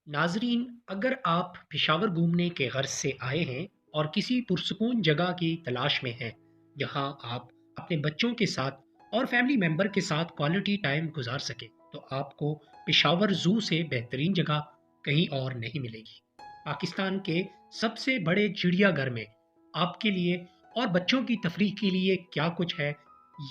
नाजरीन, अगर आप पेशावर घूमने के गर्ज से आए हैं और किसी पुरसकून जगह की तलाश में हैं जहां आप अपने बच्चों के साथ और फैमिली मेंबर के साथ क्वालिटी टाइम गुजार सकें, तो आपको पेशावर ज़ू से बेहतरीन जगह कहीं और नहीं मिलेगी। पाकिस्तान के सबसे बड़े चिड़ियाघर में आपके लिए और बच्चों की तफरीह के लिए क्या कुछ है,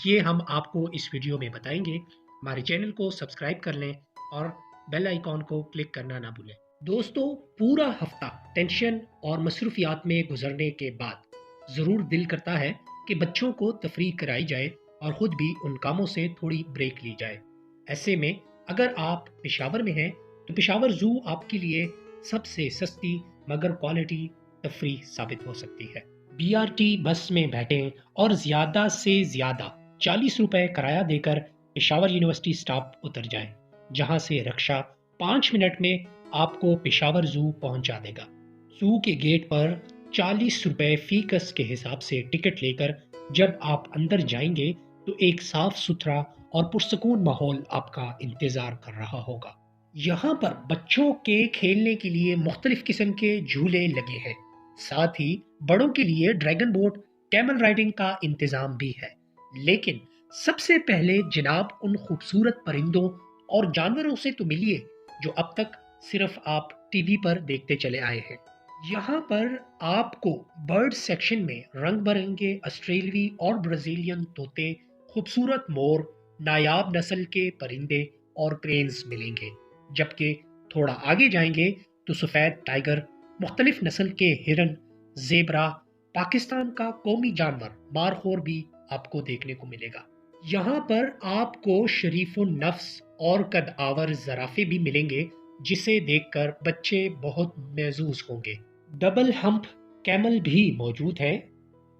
ये हम आपको इस वीडियो में बताएंगे। हमारे चैनल को सब्सक्राइब कर लें और बेल आइकॉन को क्लिक करना ना भूलें। दोस्तों, पूरा हफ्ता टेंशन और मसरूफियात में गुजरने के बाद ज़रूर दिल करता है कि बच्चों को तफरीह कराई जाए और ख़ुद भी उन कामों से थोड़ी ब्रेक ली जाए। ऐसे में अगर आप पेशावर में हैं तो पेशावर ज़ू आपके लिए सबसे सस्ती मगर क्वालिटी तफरीह साबित हो सकती है। BRT बस में बैठें और ज़्यादा से ज़्यादा 40 रुपए किराया देकर पेशावर यूनिवर्सिटी स्टॉप उतर जाएं, जहां से रक्षा 5 मिनट में आपको पेशावर ज़ू पहुंचा देगा। ज़ू के गेट पर 40 रुपए फीकस के हिसाब से टिकट लेकर जब आप अंदर जाएंगे तो एक साफ सुथरा और पुरसकून माहौल आपका इंतज़ार कर रहा होगा। यहाँ पर बच्चों के खेलने के लिए मुख्तलिफ किस्म के झूले लगे हैं। साथ ही बड़ों के लिए ड्रैगन बोट, कैमल राइडिंग का इंतज़ाम भी है। लेकिन सबसे पहले जनाब उन खूबसूरत परिंदों और जानवरों से तो मिलिए जो अब तक सिर्फ आप टीवी पर देखते चले आए हैं। यहाँ पर आपको बर्ड सेक्शन में रंग बिरंगे ऑस्ट्रेलियाई और ब्राजीलियन तोते, खूबसूरत मोर, नायाब नस्ल के परिंदे और क्रेन्स मिलेंगे। जबकि थोड़ा आगे जाएंगे तो सफ़ेद टाइगर, मुख्तलिफ नस्ल के हिरन, जेबरा, पाकिस्तान का कौमी जानवर मारखोर भी आपको देखने को मिलेगा। यहाँ पर आपको शरीफुन नफ्स और कद आवर ज़राफ़े भी मिलेंगे, जिसे देखकर बच्चे बहुत महजूज होंगे। डबल हम्प कैमल भी मौजूद हैं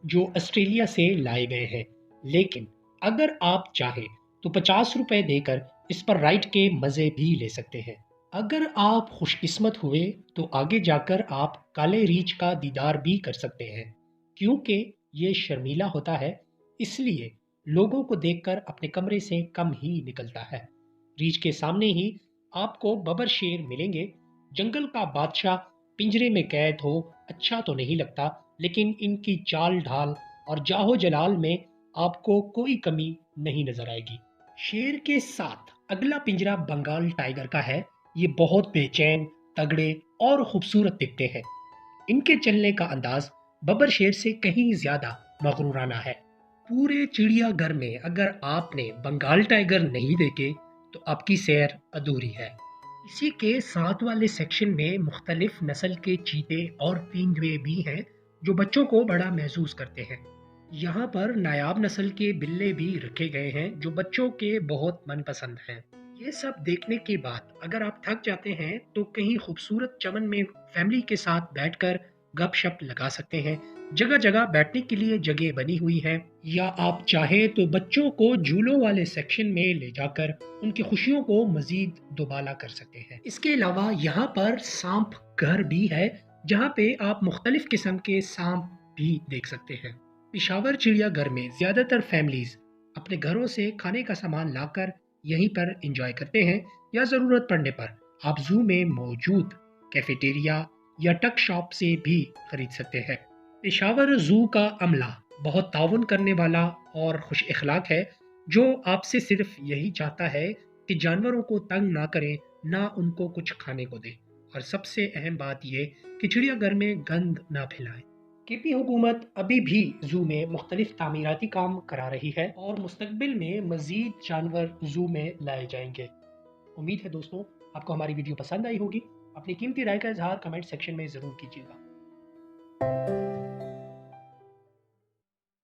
जो ऑस्ट्रेलिया से लाए गए हैं, लेकिन अगर आप चाहें तो 50 रुपए देकर इस पर राइड के मज़े भी ले सकते हैं। अगर आप खुशकिस्मत हुए तो आगे जाकर आप काले रीछ का दीदार भी कर सकते हैं। क्योंकि ये शर्मीला होता है, इसलिए लोगों को देखकर अपने कमरे से कम ही निकलता है। रीछ के सामने ही आपको बबर शेर मिलेंगे। जंगल का बादशाह पिंजरे में कैद हो अच्छा तो नहीं लगता, लेकिन इनकी चाल ढाल और जाहो जलाल में आपको कोई कमी नहीं नजर आएगी। शेर के साथ अगला पिंजरा बंगाल टाइगर का है। ये बहुत बेचैन, तगड़े और खूबसूरत दिखते हैं। इनके चलने का अंदाज बबर शेर से कहीं ज्यादा मगरूराना है। पूरे चिड़ियाघर में अगर आपने बंगाल टाइगर नहीं देखे तो आपकी सैर अधूरी है। इसी के साथ वाले सेक्शन में मुख्तलिफ नस्ल के चीते और तेंदुए भी हैं जो बच्चों को बड़ा महसूस करते हैं। यहाँ पर नायाब नस्ल के बिल्ले भी रखे गए हैं जो बच्चों के बहुत मनपसंद हैं। ये सब देखने के बाद अगर आप थक जाते हैं तो कहीं खूबसूरत चमन में फैमिली के साथ बैठकर गपशप लगा सकते हैं। जगह जगह बैठने के लिए जगह बनी हुई है, या आप चाहें तो बच्चों को झूलों वाले सेक्शन में ले जाकर उनकी खुशियों को मजीद दुबाला कर सकते हैं। इसके अलावा यहाँ पर सांप घर भी है, जहाँ पे आप मुख्तलिफ किस्म के सांप भी देख सकते हैं। पेशावर चिड़ियाघर में ज्यादातर फैमिलीज अपने घरों से खाने का सामान लाकर यहीं पर एंजॉय करते हैं, या ज़रूरत पड़ने पर आप ज़ू में मौजूद कैफेटेरिया या टक शॉप से भी खरीद सकते हैं। पेशावर ज़ू का अमला बहुत ताउन करने वाला और खुश इखलाक है, जो आपसे सिर्फ यही चाहता है कि जानवरों को तंग ना करें, ना उनको कुछ खाने को दें, और सबसे अहम बात यह कि चिड़ियाघर में गंद ना फैलाएं। KP हुकूमत अभी भी ज़ू में मुख्तलिफ तामीराती काम करा रही है और मुस्तकबिल में मज़ीद जानवर ज़ू में लाए जाएंगे। उम्मीद है दोस्तों आपको हमारी वीडियो पसंद आई होगी। अपनी कीमती राय का इजहार कमेंट सेक्शन में ज़रूर कीजिएगा।